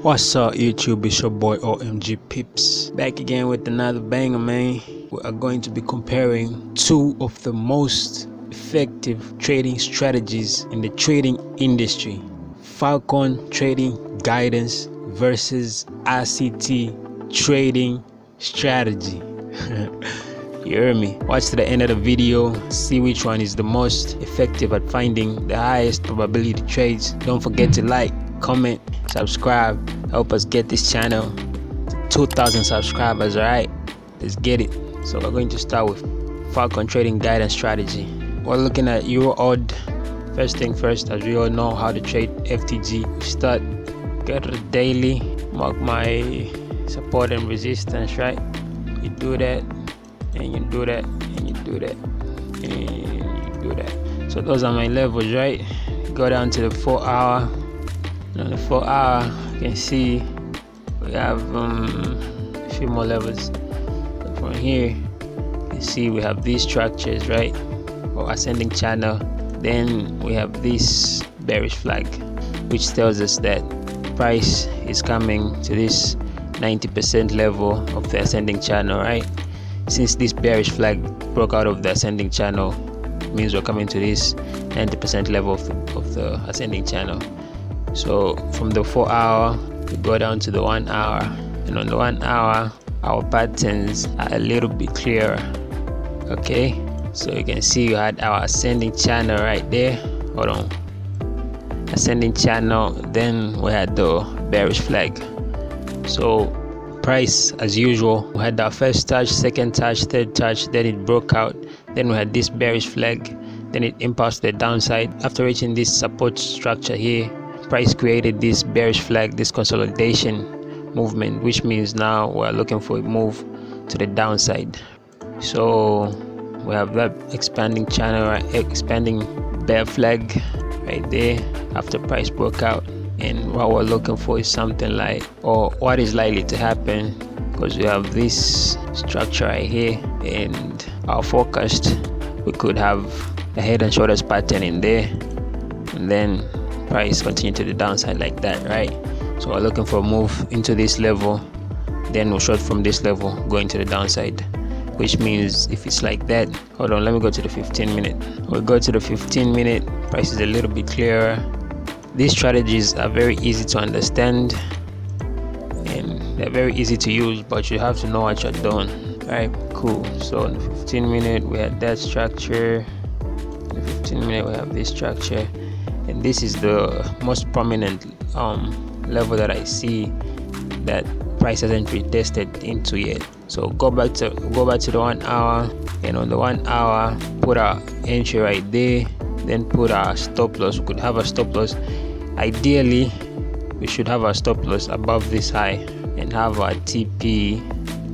What's up YouTube, it's your boy OMG Pips, back again with another banger, man. We are going to be comparing two of the most effective trading strategies in the trading industry: Falcon Trading Guidance versus ICT Trading Strategy. You hear me? Watch to the end of the video, see which one is the most effective at finding the highest probability trades. Don't forget to like, comment, subscribe, help us get this channel to 2,000 subscribers. Alright, let's get it. So we're going to start with Falcon Trading Guidance Strategy. We're looking at Euro odd. First thing first, as we all know how to trade FTG, start, go to the daily, mark my support and resistance, right? You do that, and you do that, and you do that, and you do that. So those are my levels, right? Go down to the 4 hour. On the 4 hour, you can see we have a few more levels. So from here, you can see we have these structures, right? Or ascending channel. Then we have this bearish flag, which tells us that price is coming to this 90% level of the ascending channel, right? Since this bearish flag broke out of the ascending channel, it means we're coming to this 90% level of the ascending channel. So from the 4 hour, we go down to the 1 hour, and on the 1 hour, our patterns are a little bit clearer. Okay, so you can see you had our ascending channel right there. Hold on, ascending channel. Then we had the bearish flag. So price, as usual, we had our first touch, second touch, third touch, then it broke out. Then we had this bearish flag, then it impulsed the downside. After reaching this support structure here, price created this bearish flag, this consolidation movement, which means now we're looking for a move to the downside. So we have that expanding channel, expanding bear flag right there after price broke out. And what we're looking for is something like, or what is likely to happen, because we have this structure right here, and our forecast, we could have a head and shoulders pattern in there, and then price continue to the downside like that, right? So we're looking for a move into this level, then we'll short from this level going to the downside, which means if it's like that, hold on, let me go to the 15-minute. We'll go to the 15-minute. Price is a little bit clearer. These strategies are very easy to understand and they're very easy to use, but you have to know what you're doing. Alright, cool. So in the 15-minute, we had that structure. In the 15-minute, we have this structure. And this is the most prominent level that I see that price hasn't retested into yet. So go back to the 1 hour, and on the 1 hour, put our entry right there, then put our stop loss. We could have a stop loss. Ideally, we should have our stop loss above this high and have our TP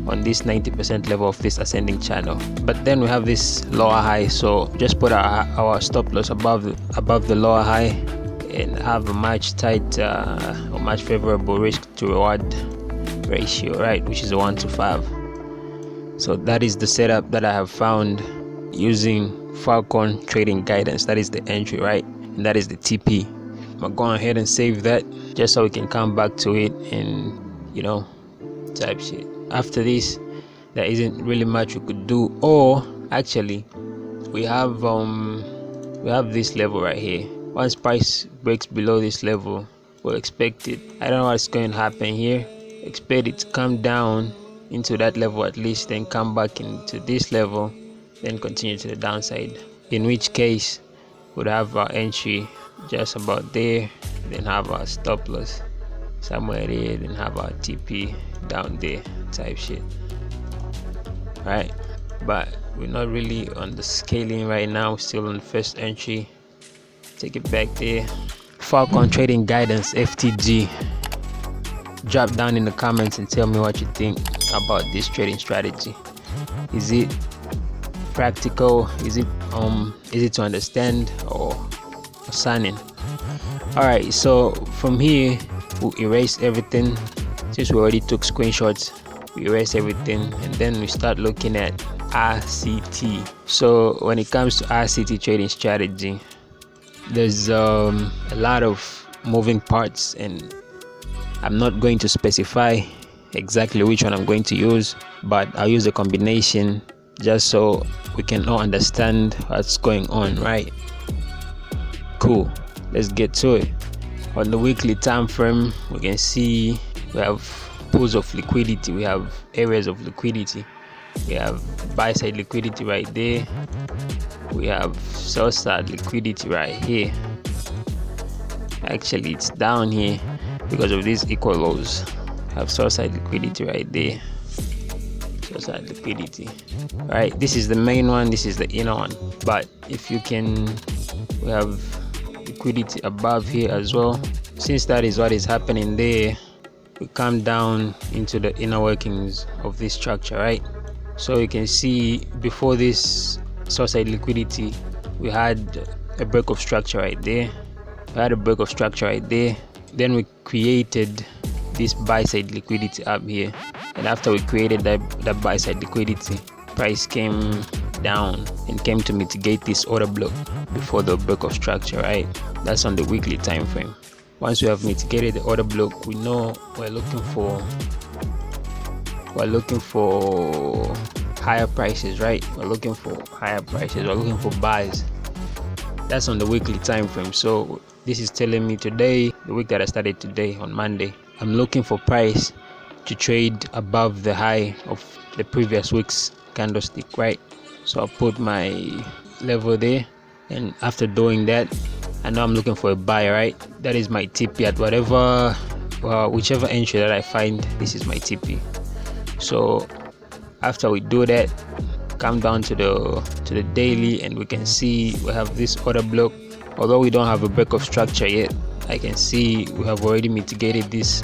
on this 90% level of this ascending channel. But then we have this lower high, so just put our stop loss above the lower high and have a much tight or much favorable risk to reward ratio, right, which is a 1:5. So that is the setup that I have found using Falcon Trading Guidance. That is the entry, right, and that is the TP. I'm going ahead and save that just so we can come back to it and, you know, type shit. After this, there isn't really much we could do. Or actually, we have this level right here. Once price breaks below this level, we'll expect it. I don't know what's going to happen here. Expect it to come down into that level at least, then come back into this level, then continue to the downside. In which case, we'll have our entry just about there, then have our stop loss somewhere there, then have our TP down there type shit, right? But we're not really on the scaling right now, still on the first entry. Take it back there. Falcon Trading Guidance FTG. Drop down in the comments and tell me what you think about this trading strategy. Is it practical? Is it easy to understand or concerning? Alright, so from here we'll erase everything. Since we already took screenshots, we erase everything, and then we start looking at ICT. So when it comes to ICT trading strategy, there's a lot of moving parts and I'm not going to specify exactly which one I'm going to use, but I'll use a combination just so we can all understand what's going on, right? Cool, let's get to it. On the weekly time frame, we can see we have pools of liquidity, we have areas of liquidity, we have buy side liquidity right there, we have sell side liquidity right here. Actually, it's down here because of these equal lows. We have sell side liquidity right there, sell side liquidity. Right, this is the main one, this is the inner one. But if you can, we have liquidity above here as well. Since that is what is happening there, we come down into the inner workings of this structure, right? So you can see before this sell side liquidity, we had a break of structure right there. Then we created this buy side liquidity up here, and after we created that buy side liquidity, price came down and came to mitigate this order block before the break of structure, right? That's on the weekly time frame. Once we have mitigated the order block, we know we're looking for higher prices, right? We're looking for buys. That's on the weekly time frame. So this is telling me today, the week that I started today on Monday, I'm looking for price to trade above the high of the previous week's candlestick, right? So I'll put my level there, and after doing that, I know I'm looking for a buy, right? That is my TP at whichever entry that I find. This is my TP. So after we do that, come down to the daily, and we can see we have this order block. Although we don't have a break of structure yet, I can see we have already mitigated this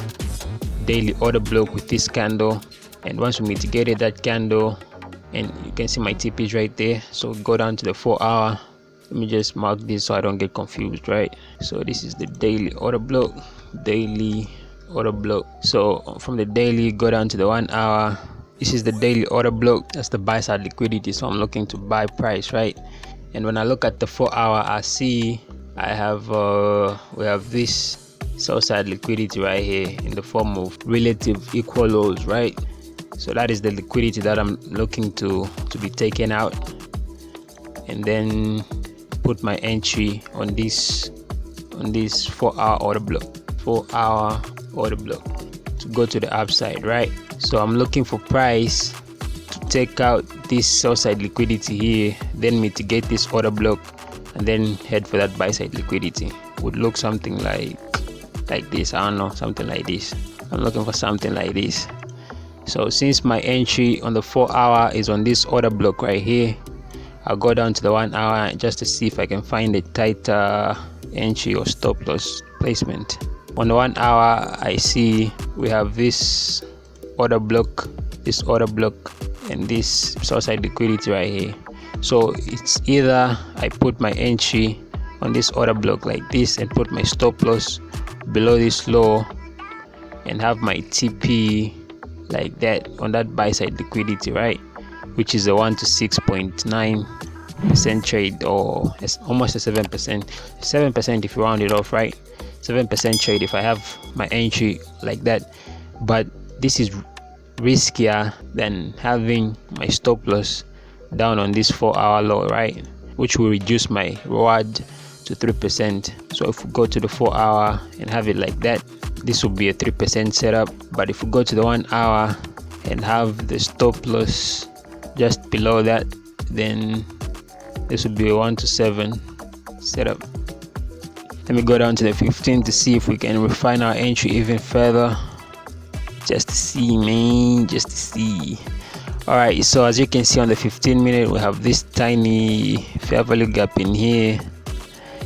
daily order block with this candle. And once we mitigated that candle, and you can see my TPs right there, so go down to the 4 hour. Let me just mark this so I don't get confused, right? So this is the daily order block. So from the daily, go down to the 1 hour. This is the daily order block. That's the buy side liquidity, so I'm looking to buy price, right? And when I look at the 4 hour, I see we have this sell side liquidity right here in the form of relative equal lows, right? So that is the liquidity that I'm looking to be taken out, and then put my entry on this 4 hour order block to go to the upside, right? So I'm looking for price to take out this sell side liquidity here, then mitigate this order block, and then head for that buy side liquidity. Would look something like this. I don't know, something like this. I'm looking for something like this. So since my entry on the 4 hour is on this order block right here, I'll go down to the 1 hour just to see if I can find a tighter entry or stop loss placement. On the 1 hour, I see we have this order block, and this sell side liquidity right here. So it's either I put my entry on this order block like this and put my stop loss below this low and have my TP like that on that buy side liquidity, right? Which is a 1 to 6.9% trade, or it's almost a 7% if you round it off, right? 7% trade if I have my entry like that. But this is riskier than having my stop loss down on this 4 hour low, right? Which will reduce my reward to 3%. So if we go to the 4 hour and have it like that, this will be a 3% setup. But if we go to the 1 hour and have the stop loss just below that, then this would be a 1 to 7 setup. Let me go down to the 15 to see if we can refine our entry even further. Just to see, man, just to see. Alright, so as you can see on the 15 minute, we have this tiny fair value gap in here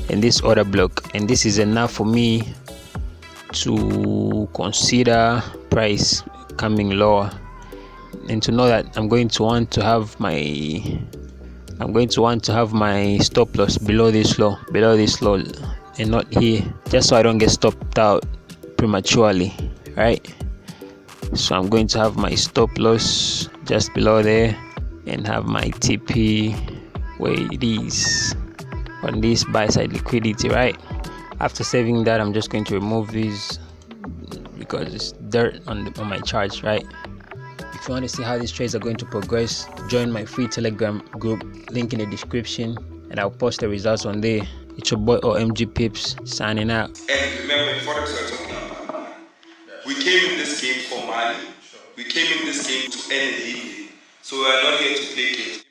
and this order block, and this is enough for me to consider price coming lower, and to know that I'm going to want to have my stop loss below this low, and not here, just so I don't get stopped out prematurely, right? So I'm going to have my stop loss just below there and have my TP where it is on this buy side liquidity, right? After saving that, I'm just going to remove these because it's dirt on my charts, right? If you want to see how these trades are going to progress, join my free Telegram group, link in the description, and I'll post the results on there. It's your boy OMG Pips signing out. And remember, forex we're talking about. We came in this game for money. We came in this game to earn a living. So we are not here to play games.